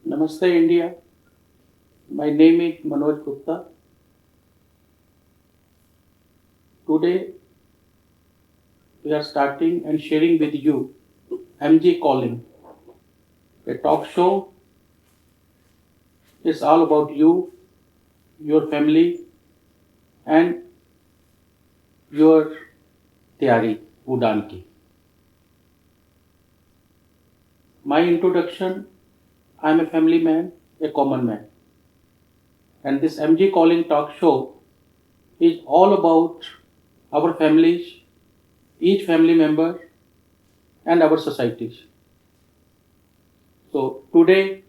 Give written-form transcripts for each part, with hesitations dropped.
Namaste India. My name is Manoj Gupta. Today we are starting and sharing with you MG Calling, a talk show. It's all about you, your family, and your तैयारी उड़ान की. My introduction: I am a family man, a common man, and this MG Calling talk show is all about our families, each family member, and our societies. So today,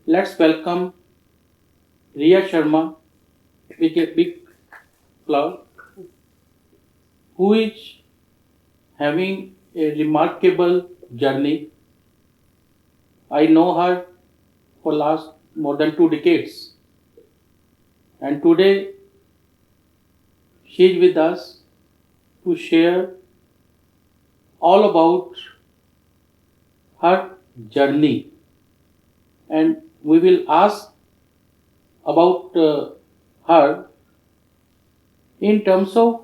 let's welcome Riya Sharma with a big applause, who is having a remarkable journey. I know her for last more than 2 decades, and today she is with us to share all about her journey, and we will ask about her in terms of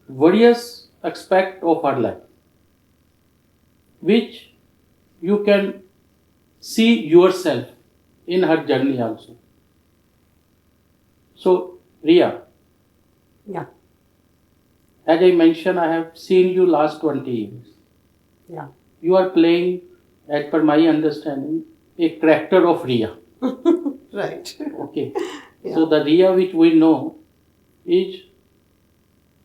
various aspects of her life, which you can see yourself in her journey also. So, Riya, Yeah, as I mentioned, I have seen you last 20 years. yeah. You are playing, as per my understanding, a character of Riya. Right. Okay. Yeah. So the Riya which we know is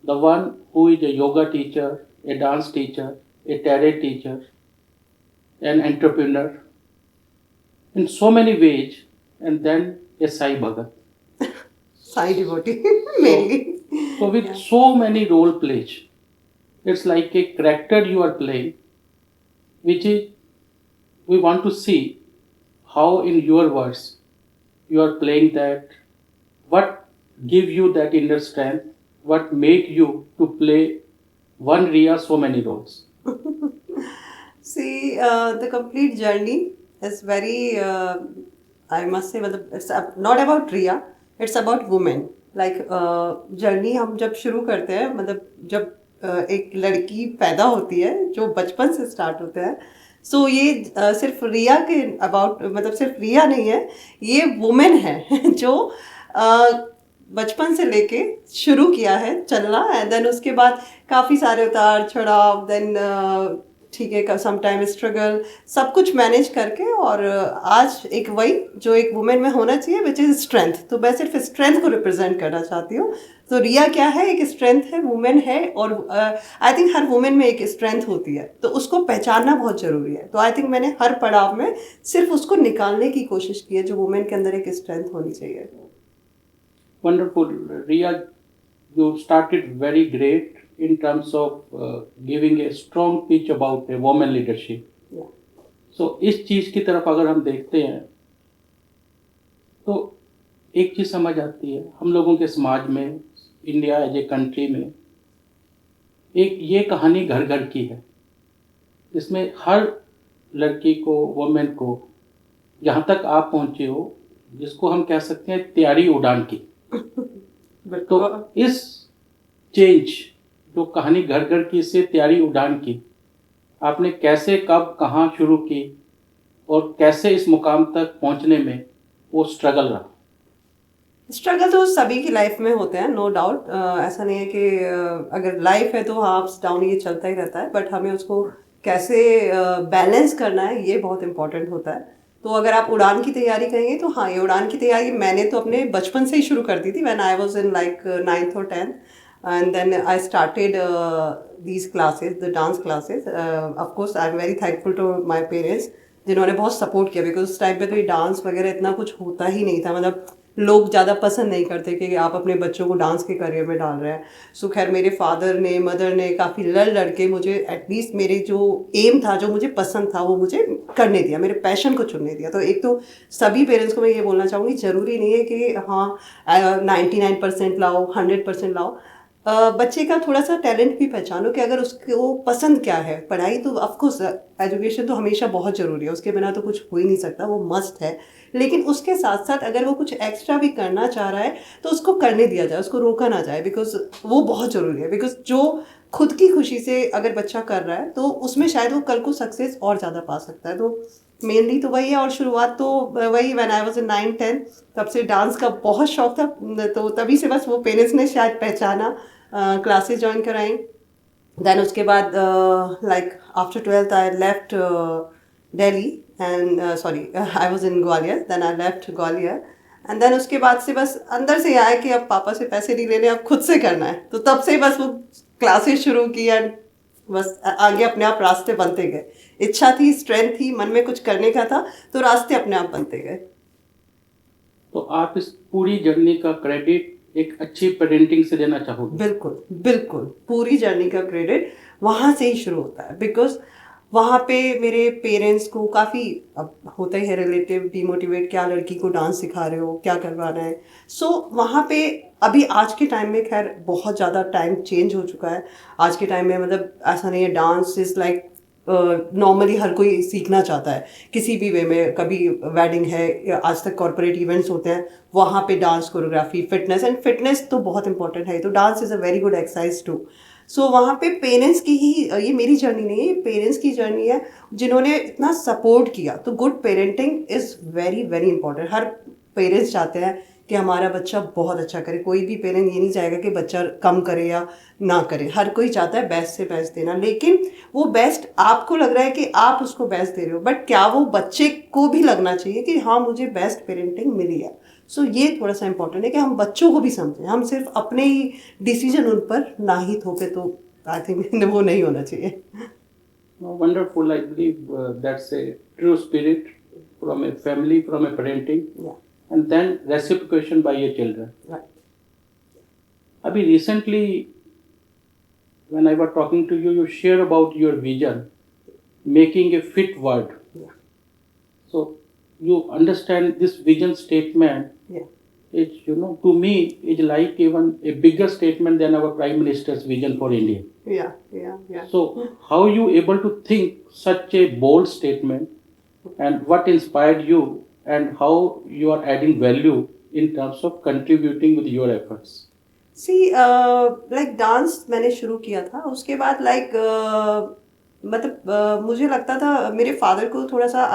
the one who is a yoga teacher, a dance teacher, a tarot teacher, an entrepreneur, in so many ways, and then a Sai Bhagat. Sai devotee, mainly. So with Yeah. so many role plays, it's like a character you are playing, which is we want to see how in your words you are playing that, what give you that inner strength, what make you to play one Riya so many roles. See, the complete journey is very, I must say, मतलब it's not about Riya, it's about women. Like journey हम जब शुरू करते हैं, मतलब जब एक लड़की पैदा होती है जो बचपन से स्टार्ट होता है, सो ये सिर्फ रिया के अबाउट, मतलब सिर्फ रिया नहीं है, ये वुमेन है जो बचपन से लेके शुरू किया है चलना, एंड देन उसके बाद काफ़ी सारे उतार चढ़ाव, देन ठीक है सम टाइम स्ट्रगल, सब कुछ मैनेज करके, और आज एक वही जो एक वुमेन में होना चाहिए विच इज़ स्ट्रेंथ. तो मैं सिर्फ स्ट्रेंथ को रिप्रेजेंट करना चाहती हूँ. तो रिया क्या है, एक स्ट्रेंथ है, वुमेन है, और आई थिंक हर वुमेन में एक स्ट्रेंथ होती है, तो उसको पहचानना बहुत ज़रूरी है. तो आई थिंक मैंने हर पड़ाव में सिर्फ उसको निकालने की कोशिश की है जो वुमेन के अंदर एक स्ट्रेंथ होनी चाहिए. Wonderful. Riya, you started very great in terms of giving a strong pitch about a woman leadership. Yeah. So इस चीज की तरफ अगर हम देखते हैं तो एक चीज समझ आती है, हम लोगों के समाज में, इंडिया एज ए कंट्री में, एक ये कहानी घर घर की है, इसमें हर लड़की को, वुमेन को, जहाँ तक आप पहुँचे हो, जिसको हम कह सकते हैं तैयारी उड़ान की. तो इस चेंज, जो कहानी घर घर की से तैयारी उड़ान की, आपने कैसे, कब, कहाँ शुरू की, और कैसे इस मुकाम तक पहुँचने में वो स्ट्रगल रहा? स्ट्रगल तो सभी की लाइफ में होते हैं, नो डाउट. ऐसा नहीं है कि अगर लाइफ है तो अप्स डाउन ये चलता ही रहता है, बट हमें उसको कैसे बैलेंस करना है ये बहुत इंपॉर्टेंट होता है. तो अगर आप उड़ान की तैयारी करेंगे तो हाँ, ये उड़ान की तैयारी मैंने तो अपने बचपन से ही शुरू कर दी थी. When I was in like 9th or 10th, and then I started these classes, the dance classes. Of course I am very thankful to my parents जिन्होंने बहुत सपोर्ट किया, बिकॉज उस टाइम पे तो ये डांस वगैरह इतना कुछ होता ही नहीं था. मतलब लोग ज़्यादा पसंद नहीं करते कि आप अपने बच्चों को डांस के करियर में डाल रहे हैं. सो खैर मेरे फादर ने, मदर ने काफ़ी लड़ के मुझे एटलीस्ट मेरे जो एम था, जो मुझे पसंद था, वो मुझे करने दिया, मेरे पैशन को चुनने दिया. तो एक तो सभी पेरेंट्स को मैं ये बोलना चाहूँगी, ज़रूरी नहीं है कि हाँ 99% लाओ, 100% लाओ. बच्चे का थोड़ा सा टैलेंट भी पहचानो कि अगर उसको पसंद क्या है। पढ़ाई तो ऑफकोर्स एजुकेशन तो हमेशा बहुत ज़रूरी है, उसके बिना तो कुछ हो ही नहीं सकता, वो मस्ट है। लेकिन उसके साथ साथ अगर वो कुछ एक्स्ट्रा भी करना चाह रहा है तो उसको करने दिया जाए, उसको रोका ना जाए, बिकॉज वो बहुत ज़रूरी है। बिकॉज जो खुद की खुशी से अगर बच्चा कर रहा है तो उसमें शायद वो कल को सक्सेस और ज़्यादा पा सकता है। तो मेनली तो वही है। और शुरुआत तो वही व्हेन आई वाज इन 9-10 तब से डांस का बहुत शौक था, तो तभी से बस वो पेरेंट्स ने शायद पहचाना, क्लासेस ज्वाइन कराई। देन उसके बाद like after 12th I left Delhi and sorry I was in Gwalior, then I left Gwalior and then उसके बाद से बस अंदर से आया कि अब पापा से पैसे नहीं लेने, अब खुद से करना है। तो तब से बस वो क्लासेस शुरू की एंड बस आगे अपने आप रास्ते बनते गए। इच्छा थी, स्ट्रेंथ थी, मन में कुछ करने का था, तो रास्ते अपने आप बनते गए। तो आप इस पूरी जर्नी का क्रेडिट एक अच्छी पेरेंटिंग से देना चाहोगे? बिल्कुल बिल्कुल, पूरी जर्नी का क्रेडिट वहाँ से ही शुरू होता है। बिकॉज वहाँ पे मेरे पेरेंट्स को काफ़ी, अब होता ही है रिलेटिव डिमोटिवेट, क्या लड़की को डांस सिखा रहे हो, क्या करवाना है। सो वहाँ पे अभी आज के टाइम में खैर बहुत ज़्यादा टाइम चेंज हो चुका है। आज के टाइम में मतलब ऐसा नहीं है, डांस इज़ लाइक नॉर्मली हर कोई सीखना चाहता है किसी भी वे में। कभी वेडिंग है या आज तक कॉर्पोरेट इवेंट्स होते हैं, वहाँ पे dance, choreography, fitness, and fitness तो बहुत इंपॉर्टेंट है, तो dance is a very good exercise too. So वहाँ पे पेरेंट्स की ही, ये मेरी जर्नी नहीं है, ये पेरेंट्स की जर्नी है जिन्होंने इतना सपोर्ट किया। तो good parenting is very very important. Her parents चाहते हैं कि हमारा बच्चा बहुत अच्छा करे, कोई भी पेरेंट ये नहीं चाहेगा कि बच्चा कम करे या ना करे, हर कोई चाहता है बेस्ट से बेस्ट देना। लेकिन वो बेस्ट आपको लग रहा है कि आप उसको बेस्ट दे रहे हो, बट क्या वो बच्चे को भी लगना चाहिए कि हाँ मुझे बेस्ट पेरेंटिंग मिली है। सो ये थोड़ा सा इंपॉर्टेंट है कि हम बच्चों को भी समझें, हम सिर्फ अपने ही डिसीजन उन पर ना ही थोपे, तो आई थिंक वो नहीं होना चाहिए। Wonderful. I believe that's a true spirit from a family, from a parenting, Yeah, and then reciprocation by your children. right. Abhi recently, when I was talking to you, you share about your vision, making a fit world. Yeah, So you understand this vision statement yeah, is, to me, is like even a bigger statement than our Prime Minister's vision for India. yeah, yeah, yeah. So how you able to think such a bold statement, and what inspired you, and how you are adding value in terms of contributing with your efforts? See like dance मैंने शुरू किया था, उसके बाद like मतलब मुझे लगता था, मेरे फादर को थोड़ा सा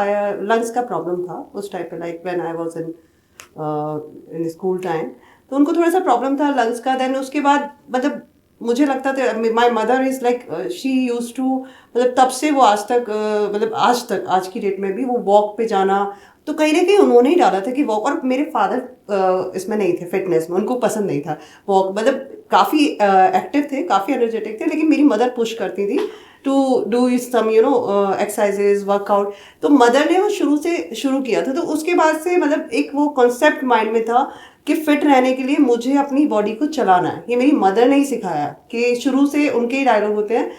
लंग्स का प्रॉब्लम था उस टाइम पे, like when I was in school time, तो उनको थोड़ा सा प्रॉब्लम था लंग्स का। देन उसके बाद मतलब मुझे लगता था, my mother is like she use to, मतलब तब से वो आज तक मतलब आज तक, आज की डेट में भी वो वॉक पे जाना, तो कहीं ना कहीं उन्होंने ही डाला था कि वॉक। और मेरे फादर इसमें नहीं थे, फिटनेस में उनको पसंद नहीं था वॉक, मतलब काफ़ी एक्टिव थे, काफ़ी एनर्जेटिक थे, लेकिन मेरी मदर पुश करती थी to do some exercises, workout. तो मदर ने वो शुरू से शुरू किया था, तो उसके बाद से मतलब एक वो कॉन्सेप्ट माइंड में था कि फिट रहने के लिए मुझे अपनी बॉडी को चलाना है। ये मेरी मदर ने ही सिखाया, कि शुरू से उनके ही डायलॉग होते हैं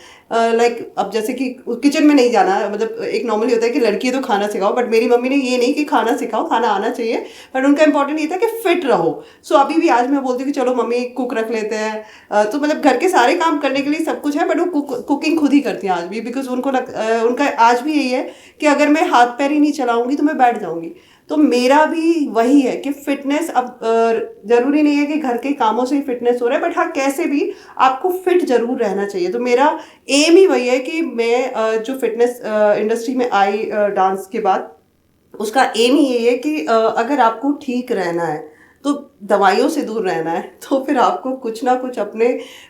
लाइक अब जैसे कि किचन में नहीं जाना, मतलब एक नॉर्मली होता है कि लड़की है तो खाना सिखाओ, बट मेरी मम्मी ने ये नहीं कि खाना सिखाओ, खाना आना चाहिए, बट उनका इंपॉर्टेंट ये था कि फिट रहो। सो अभी भी आज मैं बोलती हूँ कि चलो मम्मी कुक रख लेते हैं, तो मतलब घर के सारे काम करने के लिए सब कुछ है, बट वो कुकिंग खुद ही करती हैं आज भी, बिकॉज उनका आज भी यही है कि अगर मैं हाथ पैर ही नहीं चलाऊंगी तो मैं बैठ जाऊंगी। तो मेरा भी वही है कि फिटनेस अब जरूरी नहीं है कि घर के कामों से ही फिटनेस हो रहा है, बट हाँ कैसे भी आपको फिट जरूर रहना चाहिए। तो मेरा एम ही वही है कि मैं जो फिटनेस इंडस्ट्री में आई डांस के बाद, उसका एम ही यही है कि अगर आपको ठीक रहना है, तो दवाइयों से दूर रहना है, तो फिर आपको कुछ ना कुछ अपने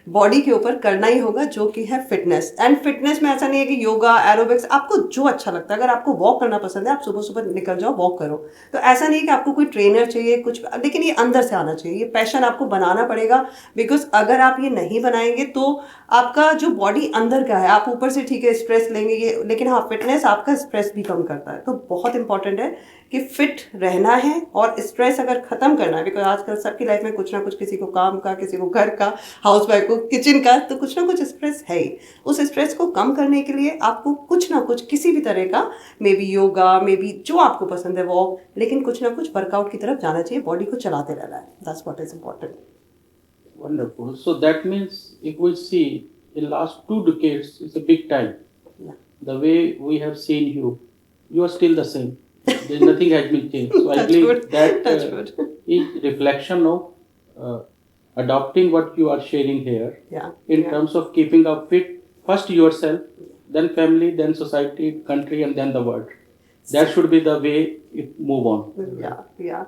बॉडी के ऊपर करना ही होगा, जो कि है फिटनेस। एंड फिटनेस में ऐसा नहीं है कि योगा, एरोबिक्स, आपको जो अच्छा लगता है। अगर आपको वॉक करना पसंद है, आप सुबह सुबह निकल जाओ, वॉक करो। तो ऐसा नहीं है कि आपको कोई ट्रेनर चाहिए कुछ, लेकिन ये अंदर से आना चाहिए, ये पैशन आपको बनाना पड़ेगा। बिकॉज अगर आप ये नहीं बनाएंगे तो आपका जो बॉडी अंदर का है, आप ऊपर से ठीक है स्ट्रेस लेंगे ये, लेकिन हाँ फिटनेस आपका स्ट्रेस भी कम करता है। तो बहुत इंपॉर्टेंट है कि फिट रहना है और स्ट्रेस अगर खत्म करना है, बिकॉज आजकल सबकी लाइफ में कुछ ना कुछ, किसी को काम का, किसी को घर का, हाउसवाइफ को किचन का, तो कुछ ना कुछ स्ट्रेस है ही। उस स्ट्रेस को कम करने के लिए आपको कुछ ना कुछ, किसी भी तरह का, may be yoga, may be जो आपको पसंद है वॉक, लेकिन कुछ ना कुछ वर्कआउट की तरफ जाना चाहिए, बॉडी को चलाते रहना है। That's what is important. Wonderful. So that means if we see in last 2 decades, it's a big time. Yeah. The way we have seen you, you are still the same. There's nothing has been changed. So I Touch believe wood. that Touch wood. is reflection of adopting what you are sharing here Yeah. in Yeah. terms of keeping up fit first yourself, then family, then society, country, and then the world. That should be the way it move on. Yeah. Yeah.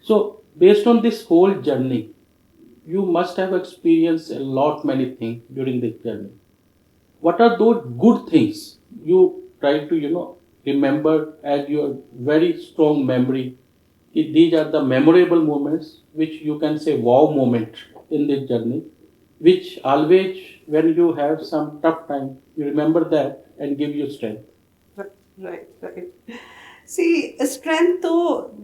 So based on this whole journey, you must have experienced a lot many things during this journey. What are those good things you try to remember as your very strong memory? These are the memorable moments which you can say wow moment in this journey, which always when you have some tough time you remember that and give you strength. Right right see strength तो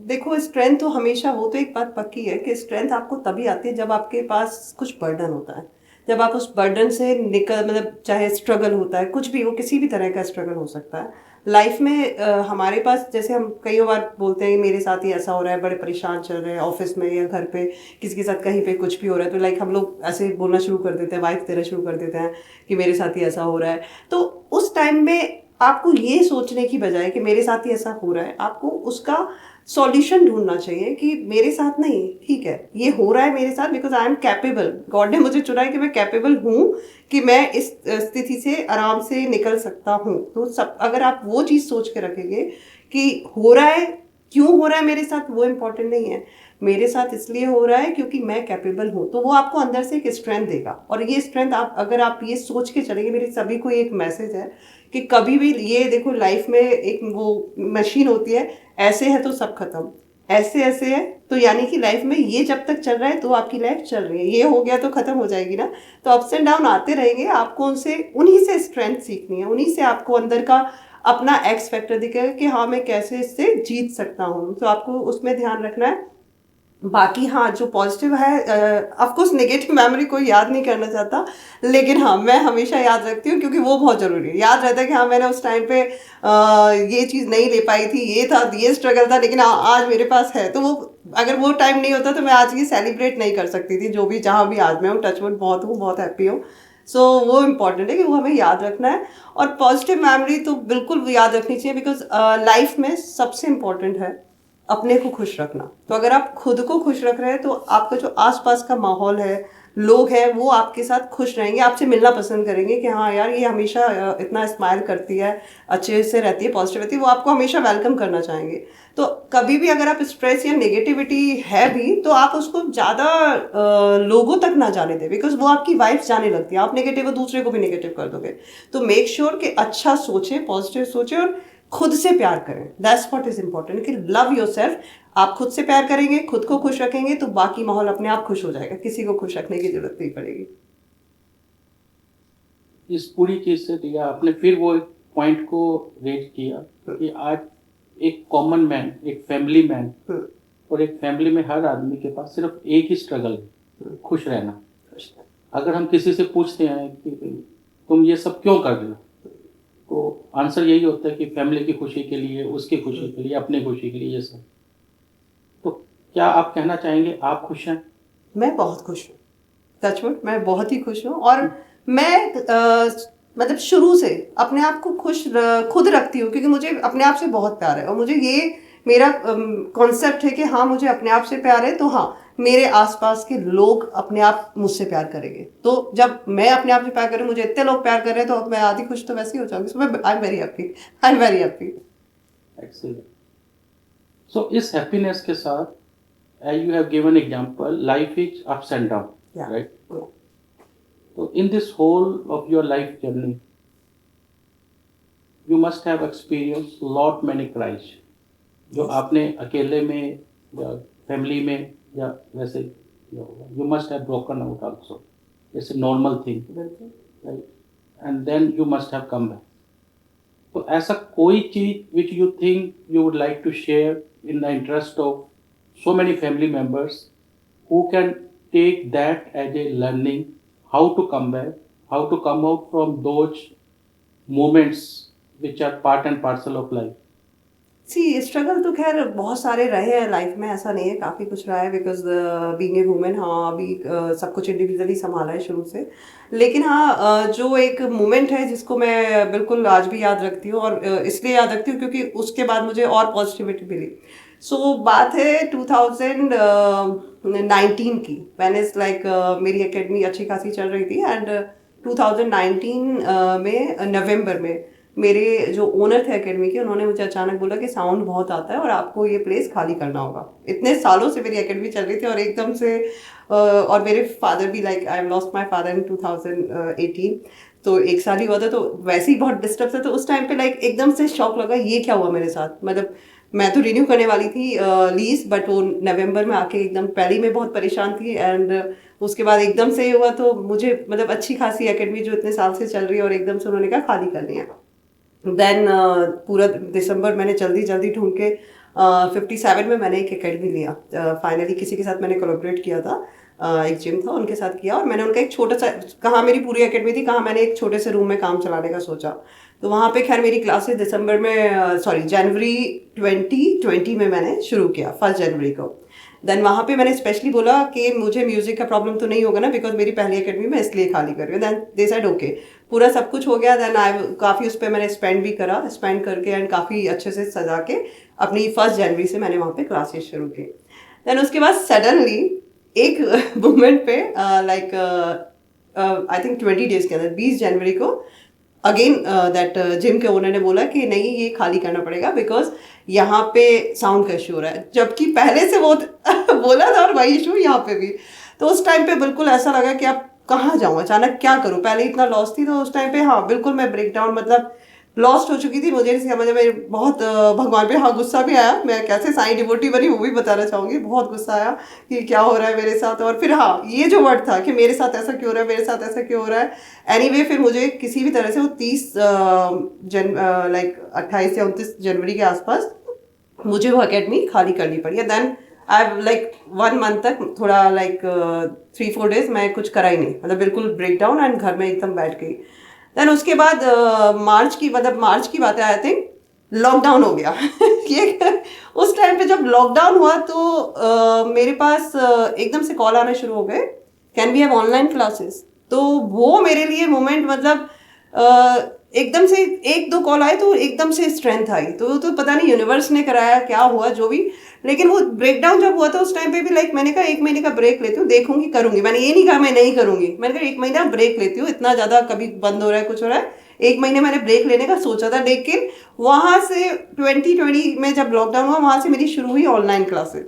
देखो, strength तो हमेशा, वो तो एक बात पक्की है कि स्ट्रेंथ आपको तभी आती है जब आपके पास कुछ बर्डन होता है, जब आप उस बर्डन से निकल, मतलब चाहे स्ट्रगल होता है, कुछ भी, वो किसी भी तरह का स्ट्रगल हो सकता है लाइफ में। हमारे पास, जैसे हम कई बार बोलते हैं मेरे साथ ही ऐसा हो रहा है, बड़े परेशान चल रहे हैं ऑफिस में या घर पे, किसी के साथ कहीं पे कुछ भी हो रहा है, तो लाइक हम लोग ऐसे बोलना शुरू कर देते हैं, वाइफ तेरा शुरू कर देते हैं कि मेरे साथ ही ऐसा हो रहा है। तो उस टाइम में आपको ये सोचने की बजाय कि मेरे साथ ही ऐसा हो रहा है, आपको उसका सॉल्यूशन ढूंढना चाहिए कि मेरे साथ नहीं, ठीक है ये हो रहा है मेरे साथ because I am capable, God ने मुझे चुना है कि मैं कैपेबल हूँ कि मैं इस स्थिति से आराम से निकल सकता हूँ। तो सब, अगर आप वो चीज़ सोच के रखेंगे कि हो रहा है, क्यों हो रहा है मेरे साथ, वो इम्पोर्टेंट नहीं है, मेरे साथ इसलिए हो रहा है क्योंकि मैं कैपेबल हूँ, तो वो आपको अंदर से एक स्ट्रेंथ देगा। और ये स्ट्रेंथ आप, अगर आप ये सोच के चलेंगे, मेरे सभी को एक मैसेज है कि कभी भी ये देखो, लाइफ में एक वो मशीन होती है, ऐसे है तो सब खत्म, ऐसे ऐसे है तो यानी कि लाइफ में ये जब तक चल रहा है तो आपकी लाइफ चल रही है, ये हो गया तो खत्म हो जाएगी ना। तो अप्स एंड डाउन आते रहेंगे, आपको उनसे, उन्हीं से स्ट्रेंथ सीखनी है, उन्हीं से आपको अंदर का अपना एक्स फैक्टर दिखेगा कि हाँ मैं कैसे इससे जीत सकता हूँ। तो आपको उसमें ध्यान रखना है। बाकी हाँ, जो पॉजिटिव है, ऑफकोर्स नेगेटिव मेमोरी कोई याद नहीं करना चाहता, लेकिन हाँ मैं हमेशा याद रखती हूँ क्योंकि वो बहुत ज़रूरी है। याद रहता है कि हाँ मैंने उस टाइम पे ये चीज़ नहीं ले पाई थी, ये था, ये स्ट्रगल था, लेकिन आज मेरे पास है। तो वो, अगर वो टाइम नहीं होता तो मैं आज ये सेलिब्रेट नहीं कर सकती थी, जो भी, जहाँ भी आज मैं हूँ, टचवुड बहुत हूँ, बहुत हैप्पी हूँ। सो वो इम्पॉर्टेंट है कि वो हमें याद रखना है। और पॉजिटिव मेमोरी तो बिल्कुल याद रखनी चाहिए बिकॉज लाइफ में सबसे इम्पॉर्टेंट है अपने को खुश रखना। तो अगर आप खुद को खुश रख रहे हैं तो आपका जो आसपास का माहौल है, लोग हैं, वो आपके साथ खुश रहेंगे, आपसे मिलना पसंद करेंगे कि हाँ यार ये हमेशा इतना स्माइल करती है, अच्छे से रहती है, पॉजिटिव रहती है, वो आपको हमेशा वेलकम करना चाहेंगे। तो कभी भी अगर आप स्ट्रेस या नेगेटिविटी है भी तो आप उसको ज़्यादा लोगों तक ना जाने दें बिकॉज वो आपकी वाइब्स जाने लगती है, आप नेगेटिव हो दूसरे को भी नेगेटिव कर दोगे। तो मेक श्योर कि अच्छा सोचें, पॉजिटिव सोचें और खुद से प्यार करें। दैट्स व्हाट इज इम्पोर्टेंट कि लव योरसेल्फ। आप खुद से प्यार करेंगे, खुद को खुश रखेंगे तो बाकी माहौल अपने आप खुश हो जाएगा, किसी को खुश रखने की जरूरत नहीं पड़ेगी। इस पूरी चीज से दिया आपने फिर वो एक पॉइंट को रेज किया कि आज एक कॉमन मैन, एक फैमिली मैन, और एक फैमिली में हर आदमी के पास सिर्फ एक ही स्ट्रगल है, खुश रहना। अगर हम किसी से पूछते हैं कि तुम ये सब क्यों कर रहे हो, तो आंसर यही होता है कि फैमिली की खुशी के लिए, उसकी खुशी के लिए, अपनी खुशी के लिए, ये सब। तो क्या आप कहना चाहेंगे आप खुश हैं? मैं बहुत खुश हूँ, टचवुड, मैं बहुत ही खुश हूँ। और मैं मतलब शुरू से अपने आप को खुश खुद रखती हूँ क्योंकि मुझे अपने आप से बहुत प्यार है और मुझे ये मेरा कॉन्सेप्ट है कि हाँ मुझे अपने आप से प्यार है तो हाँ मेरे आसपास के लोग अपने आप मुझसे प्यार करेंगे। तो जब मैं अपने आप से प्यार करूँ, मुझे इतने लोग प्यार कर रहे हैं तो मैं आधी खुश तो वैसे ही हो जाऊंगी। So I am very happy, I am very happy. Excellent. So इस हैप्पीनेस के साथ, as you have given example, life is ups and down, right? तो in this whole of your life journey you must have experience lot many cries, जो आपने अकेले में या family में या वैसे you must have broken out also, it's a normal thing, right? And then you must have come back. तो ऐसा कोई चीज which you think you would like to share in the interest of so many family members who can take that as a learning, how to come back, how to come out from those moments which are part and parcel of life? See struggle तो खैर बहुत सारे रहे हैं life में, ऐसा नहीं है, काफ़ी कुछ रहा है, बिकॉज बीइंग ए वुमेन, हाँ अभी सब कुछ इंडिविजुअली संभाला है शुरू से। लेकिन हाँ जो एक मोमेंट है जिसको मैं बिल्कुल आज भी याद रखती हूँ, और इसलिए याद रखती हूँ क्योंकि उसके बाद मुझे और पॉजिटिविटी मिली। सो बात है 2019 की, मैंने लाइक मेरी एकेडमी अच्छी खासी चल रही थी, एंड 2019 में नवंबर में मेरे जो ओनर थे एकेडमी के, उन्होंने मुझे अचानक बोला कि साउंड बहुत आता है और आपको ये प्लेस खाली करना होगा। इतने सालों से मेरी एकेडमी चल रही थी और एकदम से और मेरे फादर भी, like I lost my father in 2018, तो 1 साल ही हुआ था, तो वैसे ही बहुत डिस्टर्ब था। तो उस टाइम पे लाइक एकदम से शॉक लगा, ये क्या हुआ मेरे साथ। मतलब मैं तो रिन्यू करने वाली थी लीज, बट वो नवंबर में आके एकदम, पहले ही मैं बहुत परेशान थी, एंड उसके बाद एकदम से ये हुआ। तो मुझे मतलब अच्छी खासी एकेडमी जो इतने साल से चल रही है, और एकदम से उन्होंने कहा खाली करनी है। देन पूरा दिसंबर मैंने जल्दी जल्दी ढूंढ के 57 में मैंने एक एकेडमी लिया। फाइनली किसी के साथ मैंने कोलैबोरेट किया था, एक जिम था उनके साथ किया, और मैंने उनका एक छोटा सा, कहाँ मेरी पूरी एकेडमी थी, कहाँ मैंने एक छोटे से रूम में काम चलाने का सोचा। तो वहाँ पे खैर मेरी क्लासेस दिसंबर में जनवरी 2020 में मैंने शुरू किया, 1 जनवरी को। देन वहाँ पे मैंने स्पेशली बोला कि मुझे म्यूजिक का प्रॉब्लम तो नहीं होगा ना, बिकॉज मेरी पहली एकेडमी में इसलिए खाली कर रही हूँ। देन दे सेड ओके, पूरा सब कुछ हो गया। देन आई काफ़ी उस पर मैंने स्पेंड भी करा, स्पेंड करके एंड काफ़ी अच्छे से सजा के अपनी 1 जनवरी से मैंने वहाँ पे क्लासेस शुरू की। देन उसके बाद सडनली एक मोमेंट पे लाइक आई थिंक 20 डेज के अंदर 20 जनवरी को अगेन दैट जिम के ओनर ने बोला कि नहीं ये खाली करना पड़ेगा, बिकॉज यहाँ पे साउंड का इशू हो रहा है, जबकि पहले से वो बोला था और वही इशू यहाँ पे भी। तो उस टाइम पे बिल्कुल ऐसा लगा कि अब कहाँ जाऊँ, अचानक क्या करूँ, पहले इतना लॉस थी। तो उस टाइम पे हाँ बिल्कुल मैं ब्रेक डाउन, मतलब लॉस्ट हो चुकी थी, मुझे नहीं समझ में, बहुत भगवान पे हाँ गुस्सा भी आया। मैं कैसे साईं डिवोटी बनी वो भी बताना चाहूँगी, बहुत गुस्सा आया कि क्या हो रहा है मेरे साथ। और फिर हाँ ये जो वर्ड था कि मेरे साथ ऐसा क्यों हो रहा है, मेरे साथ ऐसा क्यों हो रहा है। एनीवे फिर मुझे किसी भी तरह से वो 30 लाइक 28 या 29 जनवरी के आसपास मुझे वो अकेडमी खाली करनी पड़ी। देन आई लाइक 1 मंथ तक थोड़ा लाइक 3-4 डेज मैं कुछ करा ही नहीं, मतलब बिल्कुल ब्रेक डाउन, एंड घर में एकदम बैठ गई। देन उसके बाद मार्च की बात है, आई थिंक लॉकडाउन हो गया। ये उस टाइम पे जब लॉकडाउन हुआ तो मेरे पास एकदम से कॉल आने शुरू हो गए, can we have online classes. तो वो मेरे लिए मोमेंट, मतलब एकदम से 1-2 कॉल आए तो एकदम से स्ट्रेंथ आई। तो पता नहीं यूनिवर्स ने कराया क्या हुआ जो भी, लेकिन वो ब्रेकडाउन जब हुआ था उस टाइम पे भी लाइक मैंने कहा 1 महीने का ब्रेक लेती हूँ, देखूंगी करूंगी। मैंने ये नहीं कहा मैं नहीं करूंगी, मैंने कहा 1 महीना ब्रेक लेती हूँ, इतना ज़्यादा कभी बंद हो रहा है कुछ हो रहा है, 1 महीने मैंने ब्रेक लेने का सोचा था। लेकिन वहाँ से 2020 में जब लॉकडाउन हुआ, वहाँ से मेरी शुरू हुई ऑनलाइन क्लासेस।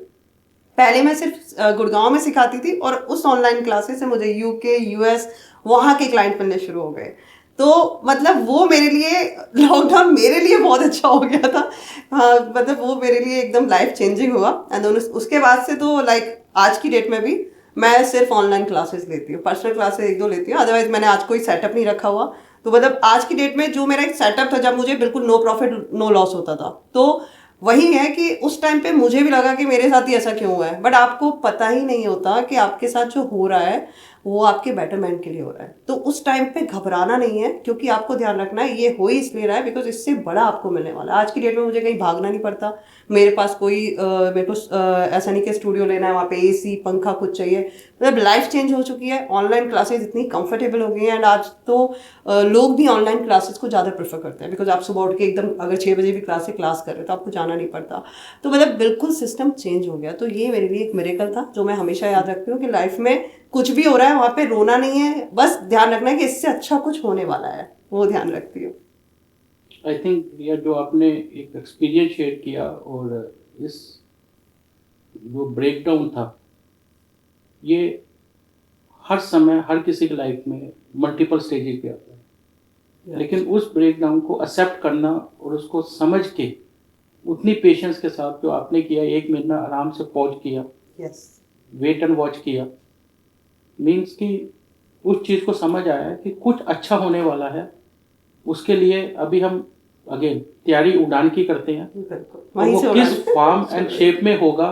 पहले मैं सिर्फ गुड़गांव में सिखाती थी, और उस ऑनलाइन क्लासेस से मुझे यूके यूएस वहाँ के क्लाइंट मिलने शुरू हो गए। तो मतलब वो मेरे लिए लॉकडाउन मेरे लिए बहुत अच्छा हो गया था। हाँ मतलब वो मेरे लिए एकदम लाइफ चेंजिंग हुआ। एंड उसके बाद से तो लाइक आज की डेट में भी मैं सिर्फ ऑनलाइन क्लासेस लेती हूँ, पर्सनल क्लासेस 1-2 लेती हूँ, अदरवाइज मैंने आज कोई सेटअप नहीं रखा हुआ। तो मतलब आज की डेट में जो मेरा एक सेटअप था, जब मुझे बिल्कुल नो प्रॉफिट नो लॉस होता था, तो वही है कि उस टाइम पे मुझे भी लगा कि मेरे साथ ही ऐसा क्यों हुआ है। बट आपको पता ही नहीं होता कि आपके साथ जो हो रहा है वो आपके बेटरमेंट के लिए हो रहा है। तो उस टाइम पे घबराना नहीं है, क्योंकि आपको ध्यान रखना है ये हो ही इसलिए रहा है बिकॉज इससे बड़ा आपको मिलने वाला है। आज की डेट में मुझे कहीं भागना नहीं पड़ता, मेरे पास कोई मेरे को ऐसा नहीं कि स्टूडियो लेना है, वहाँ पे एसी पंखा कुछ चाहिए। मतलब लाइफ चेंज हो चुकी है, ऑनलाइन क्लासेस इतनी कंफर्टेबल हो गई हैं। एंड आज तो लोग भी ऑनलाइन क्लासेस को ज़्यादा प्रेफर करते हैं, बिकॉज आप सुबह उठ के एकदम अगर 6 बजे भी क्लास कर रहे हो तो आपको जाना नहीं पड़ता। तो मतलब बिल्कुल सिस्टम चेंज हो गया। तो ये मेरे लिए एक मिरेकल था जो मैं हमेशा याद रखती हूँ कि लाइफ में कुछ भी हो रहा है वहाँ पे रोना नहीं है, बस ध्यान रखना है कि इससे अच्छा कुछ होने वाला है, वो ध्यान रखती हूँ। आई थिंक ये जो आपने एक एक्सपीरियंस शेयर किया, और इस जो ब्रेकडाउन था, ये हर समय हर किसी की लाइफ में मल्टीपल स्टेजेस पे आता है। लेकिन उस ब्रेकडाउन को एक्सेप्ट करना और उसको समझ के उतनी पेशेंस के साथ जो आपने किया, 1 महीना आराम से पॉज किया, वेट एंड वॉच किया, मीन्स कि उस चीज़ को समझ आया कि कुछ अच्छा होने वाला है। उसके लिए अभी हम अगेन तैयारी उड़ान की करते हैं, और वो किस फॉर्म एंड शेप में होगा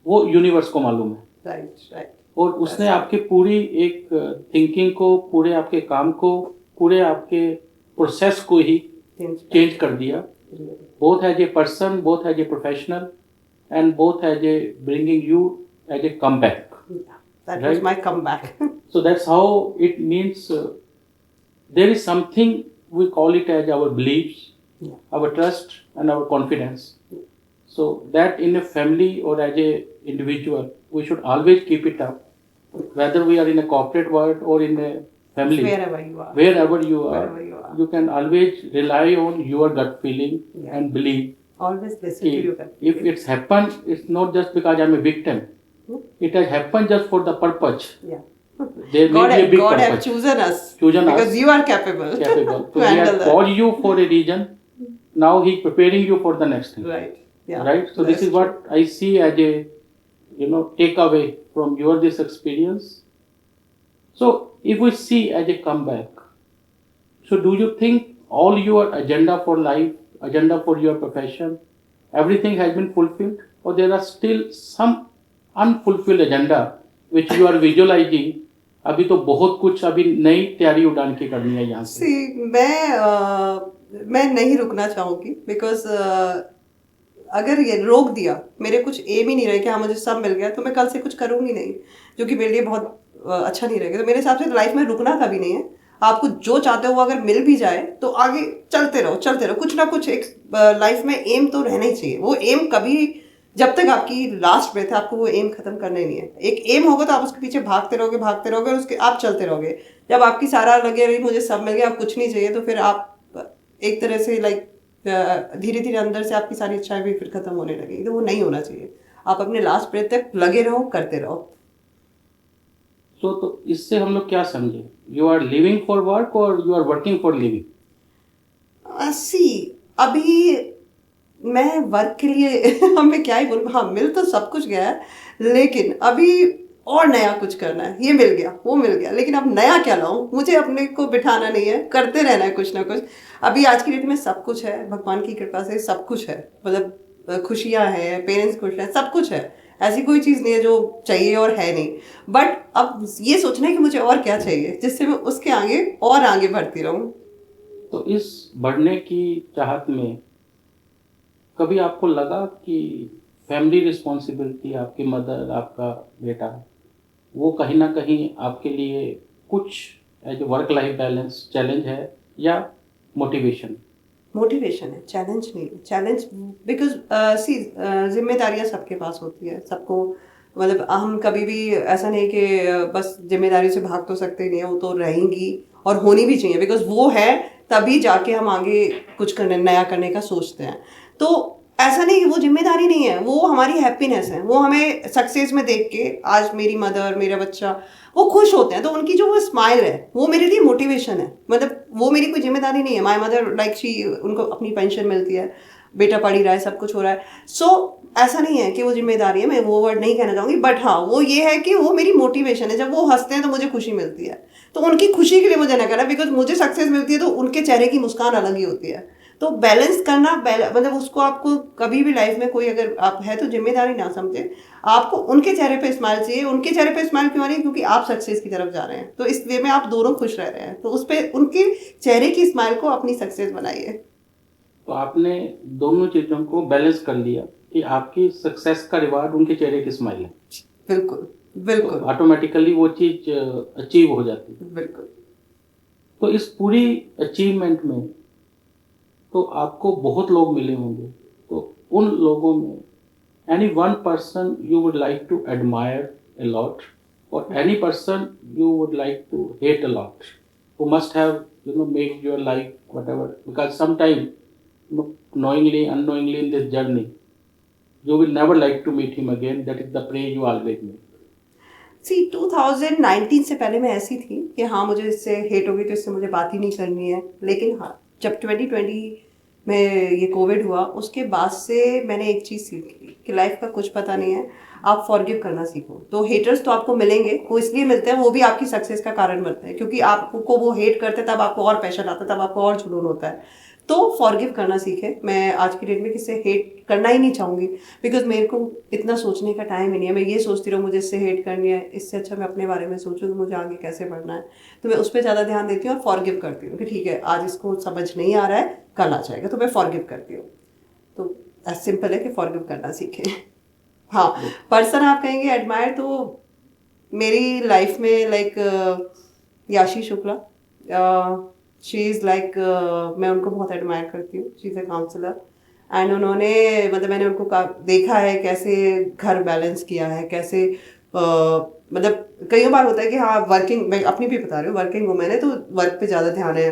वो यूनिवर्स को मालूम है। राइट। और उसने आपकी पूरी एक थिंकिंग को, पूरे आपके काम को, पूरे आपके प्रोसेस को ही चेंज कर दिया। both as a person, both as a professional, and both as a bringing you as a comeback. Yeah, that was Right. my comeback. So that's how it means there is something we call it as our beliefs, Yeah. our trust, and our confidence. So that in a family or as a individual, we should always keep it up, whether we are in a corporate world or in a family. Wherever you are. Wherever you are, Wherever you are. you can always rely on your gut feeling Yeah. and believe. Always listen to your gut If feeling. it's happened, it's not just because I'm a victim. It has happened just for the purpose. Yeah. There may be a big God have purpose. chosen us. Chosen us. Because you are capable. Capable. to So he handle has that. called you for a reason. Now he's preparing you for the next thing. Right. Yeah. Right. So this That's is what I see as a takeaway from your this experience. So if we see as a comeback, so do you think all your agenda for life, agenda for your profession, everything has been fulfilled, or there are still some unfulfilled agenda which you are visualizing? अभी तो बहुत कुछ अभी नई तैयारी उड़ान की करनी है यहाँ से. See, मैं नहीं रुकना चाहूंगी बिकॉज अगर ये रोक दिया, मेरे कुछ एम ही नहीं रहे कि हाँ मुझे सब मिल गया, तो मैं कल से कुछ करूंगी नहीं, जो कि मेरे लिए बहुत अच्छा नहीं रहेगा. तो मेरे हिसाब से लाइफ में रुकना कभी नहीं है. आपको जो चाहते हो वो अगर मिल भी जाए तो आगे चलते रहो. कुछ ना कुछ एक लाइफ में एम तो रहना ही चाहिए. वो एम कभी, जब तक आपकी लास्ट ब्रेथ है, आपको वो एम खत्म करना ही नहीं है. एक एम होगा तो आप उसके पीछे भागते रहोगे और उसके आप चलते रहोगे. जब आपकी सारा लगे रही मुझे सब मिल गया, आप कुछ नहीं चाहिए, तो फिर आप एक तरह से धीरे धीरे अंदर से आपकी सारी इच्छाएं भी फिर खत्म होने लगेगी. तो वो नहीं होना चाहिए. आप अपने लास्ट ब्रेथ तक लगे रहो, करते रहो. तो इससे हम लोग क्या समझे? You are living for work और you are working for living? अभी मैं वर्क के लिए मैं क्या ही बोलूँ. हाँ, मिल तो सब कुछ गया है, लेकिन अभी और नया कुछ करना है. ये मिल गया, वो मिल गया, लेकिन अब नया क्या लाऊं? मुझे अपने को बिठाना नहीं है, करते रहना है कुछ ना कुछ. अभी आज की डेट में सब कुछ है, भगवान की कृपा से सब कुछ है. मतलब खुशियाँ हैं, पेरेंट्स खुश हैं, सब कुछ है. ऐसी कोई चीज़ नहीं है जो चाहिए और है नहीं. बट अब ये सोचना है कि मुझे और क्या चाहिए, जिससे मैं उसके आगे और आगे बढ़ती रहूं. तो इस बढ़ने की चाहत में कभी आपको लगा कि फैमिली रिस्पॉन्सिबिलिटी, आपकी मदर, आपका बेटा, वो कहीं ना कहीं आपके लिए कुछ as work life balance challenge है या मोटिवेशन? मोटिवेशन है, चैलेंज नहीं. चैलेंज बिकॉज जिम्मेदारियां सबके पास होती है, सबको. मतलब हम कभी भी ऐसा नहीं कि बस जिम्मेदारी से भाग तो सकते नहीं है, वो तो रहेंगी और होनी भी चाहिए. बिकॉज वो है तभी जाके हम आगे कुछ नया करने का सोचते हैं. तो ऐसा नहीं कि वो जिम्मेदारी नहीं है, वो हमारी हैप्पीनेस है. वो हमें सक्सेस में देख के, आज मेरी मदर, मेरा बच्चा, वो खुश होते हैं, तो उनकी जो वो स्माइल है वो मेरे लिए मोटिवेशन है. मतलब वो मेरी कोई जिम्मेदारी नहीं है. माय मदर उनको अपनी पेंशन मिलती है, बेटा पढ़ ही रहा है, सब कुछ हो रहा है. सो ऐसा नहीं है कि वो जिम्मेदारी है, मैं वो वर्ड नहीं कहना चाहूँगी. बट हाँ, वो ये है कि वो मेरी मोटिवेशन है. जब वो हंसते हैं तो मुझे खुशी मिलती है. तो उनकी खुशी के लिए मुझे ना करना, बिकॉज मुझे सक्सेस मिलती है तो उनके चेहरे की मुस्कान अलग ही होती है. तो बैलेंस करना, मतलब उसको आपको कभी भी लाइफ में कोई अगर आप है तो जिम्मेदारी ना समझे. आपको उनके चेहरे पे स्माइल चाहिए. उनके चेहरे पे स्माइल क्यों आ रही है? क्योंकि आप सक्सेस की तरफ जा रहे हैं, तो इस वे में आप दोनों खुश रह रहे हैं. तो उस पर उनके चेहरे की स्माइल को अपनी सक्सेस बनाइए. तो आपने दोनों चीज़ों को बैलेंस कर लिया कि आपकी सक्सेस का रिवार्ड उनके चेहरे की स्माइल है. बिल्कुल बिल्कुल. तो ऑटोमेटिकली वो चीज़ अचीव हो जाती है. बिल्कुल. तो इस पूरी अचीवमेंट में तो आपको बहुत लोग मिले होंगे. तो उन लोगों में any one person you would like to admire a lot, or any person you would like to hate a lot, who must have made your life whatever, because sometime knowingly unknowingly in this journey you will never like to meet him again. That is the prayer you always make. 2019 से पहले मैं ऐसी थी कि हाँ मुझे इससे hate होगी तो इससे मुझे बात ही नहीं करनी है. लेकिन हाँ, जब 2020 में ये कोविड हुआ, उसके बाद से मैंने एक चीज़ सीखी कि लाइफ का कुछ पता नहीं है. आप फॉरगिव करना सीखो. तो हेटर्स तो आपको मिलेंगे, वो इसलिए मिलते हैं, वो भी आपकी सक्सेस का कारण बनते हैं, क्योंकि आपको वो हेट करते हैं, तब आपको और पैशन आता है, तब आपको और जुनून होता है. तो फॉरगिव करना सीखे. मैं आज की डेट में किसी हेट करना ही नहीं चाहूँगी, बिकॉज मेरे को इतना सोचने का टाइम ही नहीं है. मैं ये सोचती रहूँ मुझे इससे हेट करनी है, इससे अच्छा मैं अपने बारे में सोचूँ कि मुझे आगे कैसे बढ़ना है. तो मैं उस पर ज़्यादा ध्यान देती हूँ और फॉरगिव करती हूँ कि ठीक है, आज इसको समझ नहीं आ रहा है, कल आ जाएगा, तो मैं फॉरगिव करती हूँ. तो एज सिंपल है कि फॉरगिव करना सीखें। हाँ, पर्सन आप कहेंगे एडमायर, तो मेरी लाइफ में लाइक याशी शुक्ला, शी इज़ लाइक, मैं उनको बहुत एडमायर करती हूँ। She is a counsellor and उन्होंने मतलब मैंने उनको देखा है कैसे घर बैलेंस किया है, कैसे मतलब कई बार होता है कि हाँ वर्किंग, मैं अपनी भी बता रही हूँ, वर्किंग वुमेन है तो वर्क पे ज़्यादा ध्यान है,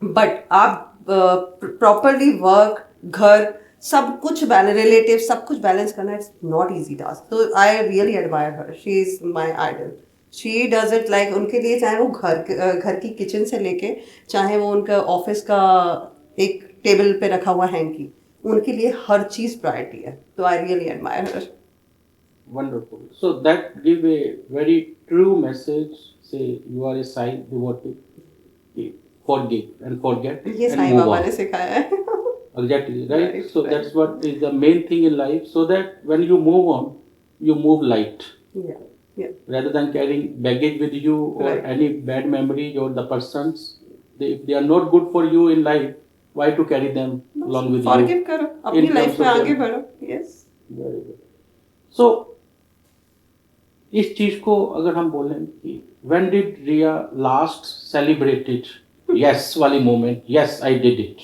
बट आप प्रॉपरली वर्क घर सब कुछ बैलेंस, रिलेटिव सब कुछ बैलेंस करना इट्स नॉट इजी टास्क। तो I really admire her, she is my idol. She does it like, उनके लिए चाहे वो घर की किचन से लेके चाहे वो उनका ऑफिस का एक टेबल पे रखा हुआ हैंकी, उनके लिए हर चीज़ प्रायोरिटी है। तो I really admire her. Wonderful. So that give a very true message. Say you are a Sai devotee. Forgive and forget ये and Sai move Baba on. ने सिखाया है। Exactly, right? Right, So right. that's what is the main thing in life. So that when you move on, you move light. Yeah, yeah. Rather than carrying baggage with you or Right. any bad memories or the persons, if they are not good for you in life, why to carry them along with you? Forgive करो, अपनी In life terms में of आगे them. बढ़ो। Yes. Very good. So इस चीज को अगर हम बोलें कि when did Ria last celebrated yes वाली moment, yes I did it.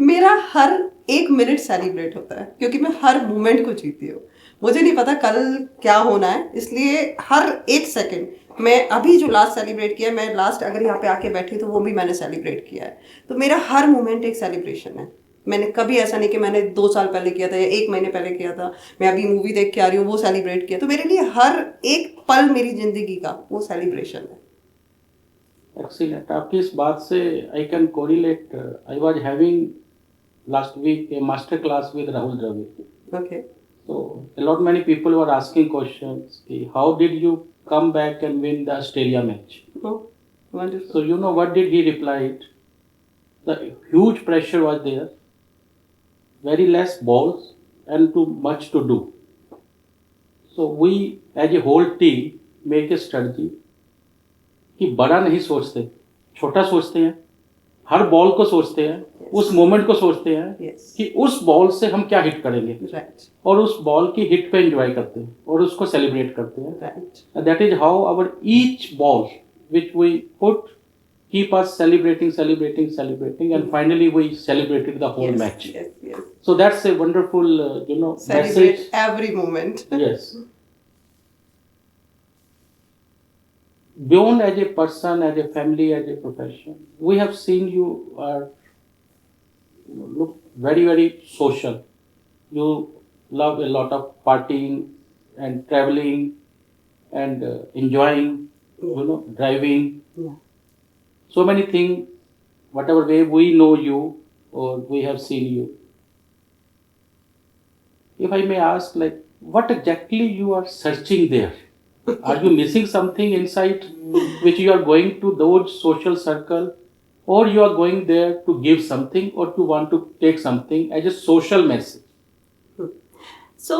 मेरा हर एक मिनट सेलिब्रेट होता है क्योंकि मैं हर मोमेंट को जीती हूँ। मुझे नहीं पता कल क्या होना है, इसलिए हर एक सेकंड मैं अभी जो लास्ट सेलिब्रेट किया है, मैं लास्ट अगर यहाँ पे आके बैठी तो वो भी मैंने सेलिब्रेट किया है। तो मेरा हर मोमेंट एक सेलिब्रेशन है। मैंने कभी ऐसा नहीं कि मैंने 2 साल पहले किया था या 1 महीने पहले किया था, मैं अभी मूवी देख के आ रही हूँ वो सेलिब्रेट किया। तो मेरे लिए हर एक पल मेरी जिंदगी का वो सेलिब्रेशन है। Excellent. आपकी इस बात से I can correlate. I was having last week a master class with Rahul Dravid. Okay. So a lot many people were asking questions. How did you come back and win the Australia match? Wonderful. So you know what did he replied? The huge pressure was there. Very less balls and too much to do. So we as a whole team make a strategy कि बड़ा नहीं सोचते, छोटा सोचते हैं, हर ball को सोचते हैं, उस मोमेंट को सोचते हैं कि उस बॉल से हम क्या हिट करेंगे, और उस बॉल की हिट पे एंजॉय करते हैं और उसको सेलिब्रेट करते हैं। That is how our each ball which we put keep us celebrating, and finally we celebrated the whole match. Yes. So that's a wonderful, Celebrate message. every moment. Yes. Beyond as a person, as a family, as a profession, we have seen you are look very, very social. You love a lot of partying and traveling and enjoying, driving. Yeah. So many things, whatever way we know you or we have seen you. If I may ask, like, what exactly you are searching there? Are you missing something inside which you are going to those social circle, or you are going there to give something or to want to take something as a social message? So,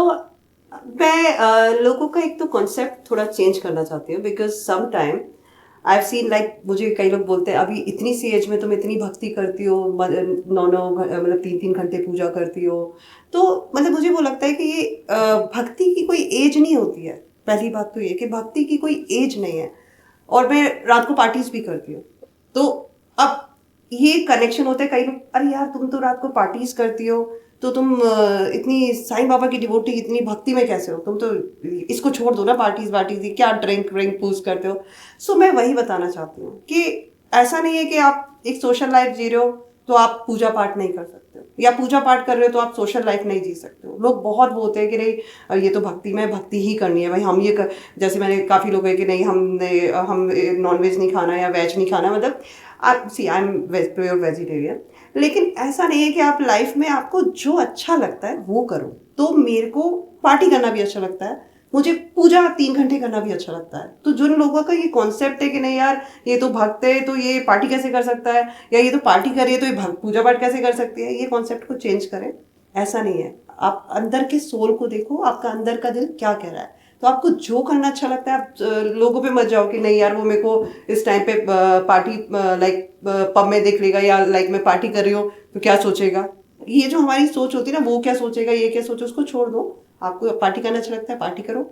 मैं लोगों का एक तो concept थोड़ा change करना चाहती हूँ, because some time I have seen like, मुझे कई लोग बोलते हैं अभी इतनी सी एज में तुम इतनी भक्ति करती हो, 9 मतलब 3 घंटे पूजा करती हो। तो मतलब मुझे वो लगता है कि ये भक्ति की कोई एज नहीं होती है। पहली बात तो ये कि भक्ति की कोई एज नहीं है। और मैं रात को पार्टीज भी करती हूँ, तो अब ये कनेक्शन होता है। कई लोग, अरे यार तुम तो रात को पार्टीज करती हो, तो तुम इतनी साईं बाबा की डिवोटी इतनी भक्ति में कैसे हो, तुम तो इसको छोड़ दो ना, पार्टीज क्या ड्रिंक पूज करते हो। सो मैं वही बताना चाहती हूँ कि ऐसा नहीं है कि आप एक सोशल लाइफ जी रहे हो तो आप पूजा पाठ नहीं कर सकते हो, या पूजा पाठ कर रहे हो तो आप सोशल लाइफ नहीं जी सकते हो। लोग बहुत बोलते हैं कि नहीं ये तो भक्ति में भक्ति ही करनी है भाई, हम ये जैसे मैंने काफ़ी लोग है कि नहीं हम नॉन वेज नहीं खाना या वेज नहीं खाना, मतलब आई एम प्योर वेजिटेरियन। लेकिन ऐसा नहीं है कि आप लाइफ में आपको जो अच्छा लगता है वो करो। तो मेरे को पार्टी करना भी अच्छा लगता है, मुझे पूजा 3 घंटे करना भी अच्छा लगता है। तो जिन लोगों का ये कॉन्सेप्ट है कि नहीं यार ये तो भक्त है तो ये पार्टी कैसे कर सकता है, या ये तो पार्टी कर रही है तो ये पूजा पाठ कैसे कर सकती है, ये कॉन्सेप्ट को चेंज करें। ऐसा नहीं है, आप अंदर के सोल को देखो, आपका अंदर का दिल क्या कह रहा है। तो आपको जो करना अच्छा लगता है, आप लोगों पे मत जाओ कि नहीं यार वो मेरे को इस टाइम पे पार्टी लाइक पब में देख लेगा, या लाइक मैं पार्टी कर रही हूँ तो क्या सोचेगा। ये जो हमारी सोच होती है ना, वो क्या सोचेगा, ये क्या सोचे, उसको छोड़ दो। आपको पार्टी करना अच्छा लगता है, पार्टी करो।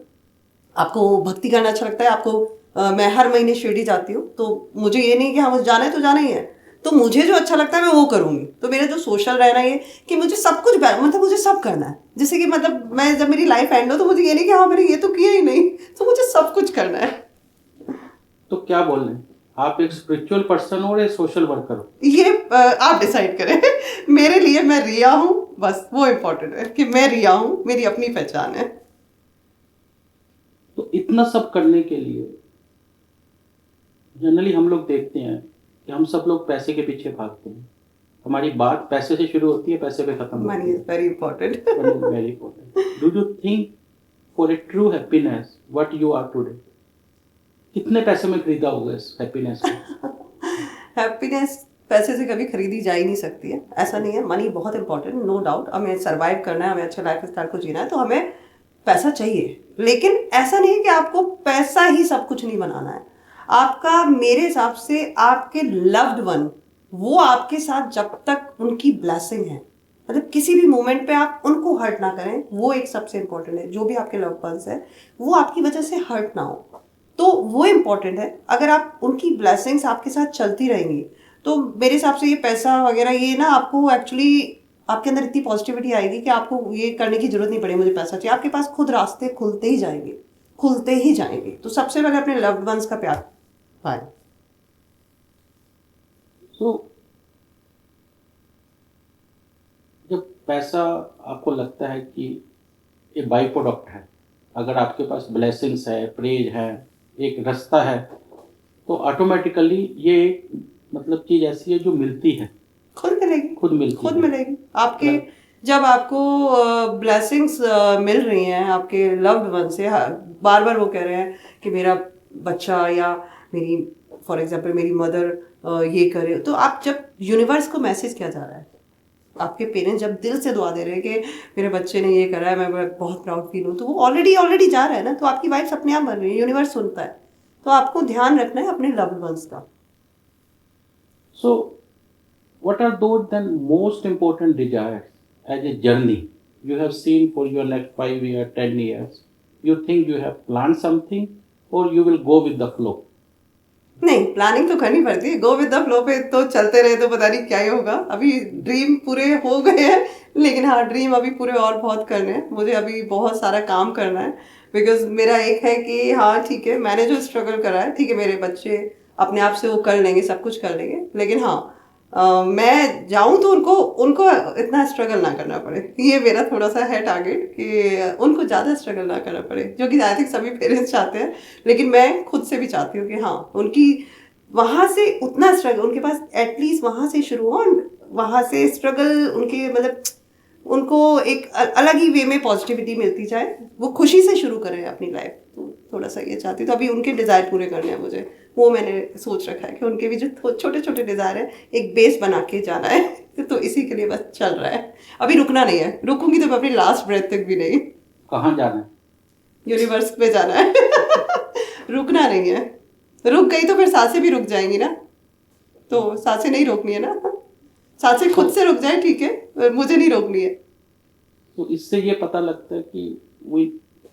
आपको भक्ति करना अच्छा लगता है, आपको मैं हर महीने शिरडी जाती हूँ, तो मुझे ये नहीं कि हाँ मुझे जाना है तो जाना ही है, तो मुझे जो अच्छा लगता है मैं वो करूँगी। तो मेरा जो सोशल रहना ये कि मुझे सब कुछ मतलब मुझे सब करना है, जैसे कि मतलब मैं जब मेरी लाइफ एंड हो तो मुझे ये नहीं कि हाँ मैंने ये तो किया ही नहीं, तो मुझे सब कुछ करना है। तो क्या बोल रहे हैं आप, एक स्पिरिचुअल पर्सन हो या सोशल वर्कर हो? ये आप डिसाइड करें। मेरे लिए मैं रिया हूँ, बस वो इम्पोर्टेंट है कि मैं रिया हूँ, मेरी अपनी पहचान है। तो इतना सब करने के लिए जनरली हम लोग देखते हैं कि हम सब लोग पैसे के पीछे भागते हैं। हमारी बात पैसे से शुरू होती है, पैसे पे खत्म मनी होती इज वेरी इंपॉर्टेंट। है। Very important. Do you think for a true happiness what you are today, कितने पैसे में खरीदा होगा इस हैप्पीनेस को? हैप्पीनेस पैसे से कभी खरीदी जा ही नहीं सकती है, ऐसा नहीं है। मनी बहुत इंपॉर्टेंट, नो डाउट। हमें सर्वाइव करना है, हमें अच्छे लाइफ स्टाइल को जीना है, तो हमें पैसा चाहिए। लेकिन ऐसा नहीं है कि आपको पैसा ही सब कुछ नहीं बनाना है। आपका, मेरे हिसाब से आपके लव्ड वन, वो आपके साथ जब तक उनकी ब्लेसिंग है, मतलब किसी भी मोमेंट पे आप उनको हर्ट ना करें, वो एक सबसे इंपॉर्टेंट है। जो भी आपके लव वंस है वो आपकी वजह से हर्ट ना हो, तो वो इम्पोर्टेंट है। अगर आप, उनकी ब्लेसिंग्स आपके साथ चलती रहेंगी, तो मेरे हिसाब से ये पैसा वगैरह ये ना, आपको एक्चुअली आपके अंदर इतनी पॉजिटिविटी आएगी कि आपको ये करने की जरूरत नहीं पड़ेगी मुझे पैसा चाहिए। आपके पास खुद रास्ते खुलते ही जाएंगे, खुलते ही जाएंगे। तो सबसे पहले अपने लव्ड वंस का प्यार पाएं। तो जब पैसा आपको लगता है कि ये बाई प्रोडक्ट है, अगर आपके पास ब्लेसिंग्स है, प्रेज है, एक रास्ता है, तो ऑटोमेटिकली ये एक मतलब चीज ऐसी है जो मिलती है, खुद मिलेगी, खुद मिलती खुद है। मिलेगी आपके। जब आपको ब्लेसिंग्स मिल रही हैं आपके लव्ड वन से, बार बार वो कह रहे हैं कि मेरा बच्चा या मेरी, फॉर एग्जांपल मेरी मदर ये करे, तो आप जब यूनिवर्स को मैसेज किया जा रहा है, आपके पेरेंट्स जब दिल से दुआ दे रहे हैं कि मेरे बच्चे ने ये करा है, मैं बहुत प्राउड फील हूँ, तो वो ऑलरेडी जा रहा है ना, तो आपकी वाइब्स अपने आप बन रही है, यूनिवर्स सुनता है। तो आपको ध्यान रखना है अपने लव्ड वंस का। So what are those then most important desires as a journey you have seen for your next 5 years, 10 years? You think you have planned something or you will go with the flow? नहीं, planning तो करनी पड़ती है। Go with the flow पे तो चलते रहे तो पता नहीं क्या ही होगा। अभी ड्रीम पूरे हो गए हैं, लेकिन हाँ, ड्रीम अभी पूरे और बहुत करने हैं। मुझे अभी बहुत सारा काम करना है, बिकॉज मेरा एक है कि हाँ ठीक है, मैंने जो स्ट्रगल करा है, ठीक है, मेरे बच्चे अपने आप से वो कर लेंगे, सब कुछ कर लेंगे, लेकिन हाँ मैं जाऊं तो उनको उनको इतना स्ट्रगल ना करना पड़े। ये मेरा थोड़ा सा है टारगेट कि उनको ज़्यादा स्ट्रगल ना करना पड़े, जो कि आई थिंक सभी पेरेंट्स चाहते हैं, लेकिन मैं खुद से भी चाहती हूँ कि हाँ उनकी वहाँ से उतना स्ट्रगल उनके पास एटलीस्ट वहाँ से शुरू हो, वहाँ से स्ट्रगल उनके मतलब उनको एक अलग ही वे में पॉजिटिविटी मिलती जाए, वो खुशी से शुरू करें अपनी लाइफ। तो थोड़ा सा ये चाहती हूँ। तो अभी उनके डिज़ायर पूरे करने हैं मुझे, वो मैंने सोच रखा है कि उनके भी जो छोटे छोटे डिज़ायर है एक बेस बना के जाना है। तो इसी के लिए बस चल रहा है, अभी रुकना नहीं है। रुकूंगी तो मैं अपनी लास्ट ब्रेथ तक भी नहीं। कहाँ जाना है? यूनिवर्स पे जाना है। रुकना नहीं है, रुक गई तो फिर सांसें भी रुक जाएंगी ना, तो सांसें नहीं रोकनी है ना, सांसें खुद से रुक जाए, ठीक है, मुझे नहीं रोकनी है। तो इससे ये पता लगता है कि we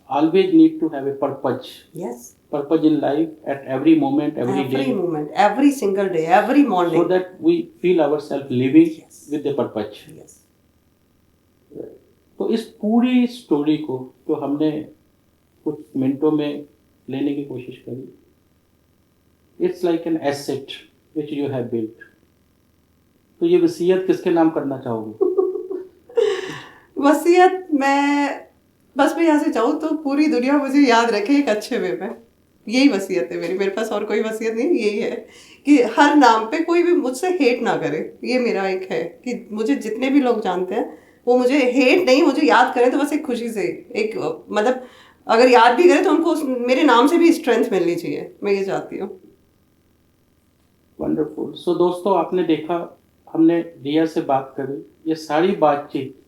always need to have a purpose. Yes. Purpose in life at every moment, every day. Every moment, every single day, every morning. So that we feel ourselves living Yes. with a purpose. Yes. तो इस पूरी story को जो हमने कुछ मिनटों में लेने की कोशिश करी, it's like an asset which you have built. तो ये वसीयत किसके नाम करना चाहोगे? वसीयत मैं यहाँ से जाऊँ तो पूरी दुनिया मुझे याद रखे एक अच्छे वे में। यही वसीयत है मेरी, मेरे पास और कोई वसीयत नहीं। यही है कि हर नाम पे कोई भी मुझसे हेट ना करे। ये मेरा एक है कि मुझे जितने भी लोग जानते हैं वो मुझे हेट नहीं, मुझे याद करें तो बस एक खुशी से, एक मतलब अगर याद भी करें तो उनको मेरे नाम से भी स्ट्रेंथ मिलनी चाहिए। मैं ये चाहती हूँ। वंडरफुल। सो दोस्तों, आपने देखा हमने रिया से बात करी। ये सारी बातचीत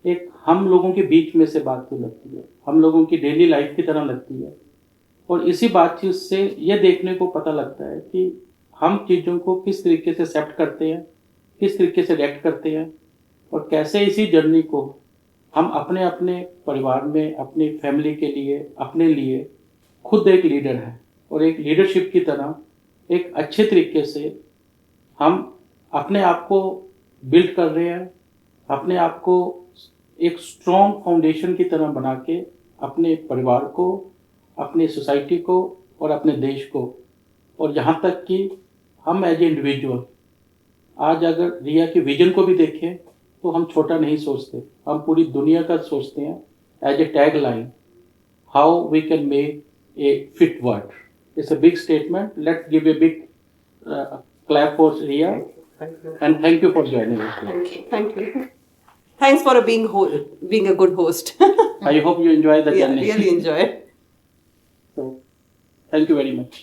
एक हम लोगों के बीच में से बात तो लगती है, हम लोगों की डेली लाइफ की तरह लगती है। और इसी बातचीत से ये देखने को पता लगता है कि हम चीज़ों को किस तरीके से एक्सेप्ट करते हैं, किस तरीके से रिएक्ट करते हैं, और कैसे इसी जर्नी को हम अपने अपने परिवार में, अपनी फैमिली के लिए, अपने लिए खुद एक लीडर हैं और एक लीडरशिप की तरह एक अच्छे तरीके से हम अपने आप को बिल्ड कर रहे हैं, अपने आप को एक स्ट्रॉन्ग फाउंडेशन की तरह बना के अपने परिवार को, अपनी सोसाइटी को और अपने देश को, और यहाँ तक कि हम एज ए इंडिविजुअल आज अगर रिया की विजन को भी देखें तो हम छोटा नहीं सोचते, हम पूरी दुनिया का सोचते हैं as a tag line, how we can make a fit world. It's a big statement. Let's give a big clap for Riya. Thank you. And thank you for joining us. Thank you. Thanks for being a good host. I hope you enjoy the Yeah, journey. really enjoy it. So, thank you very much.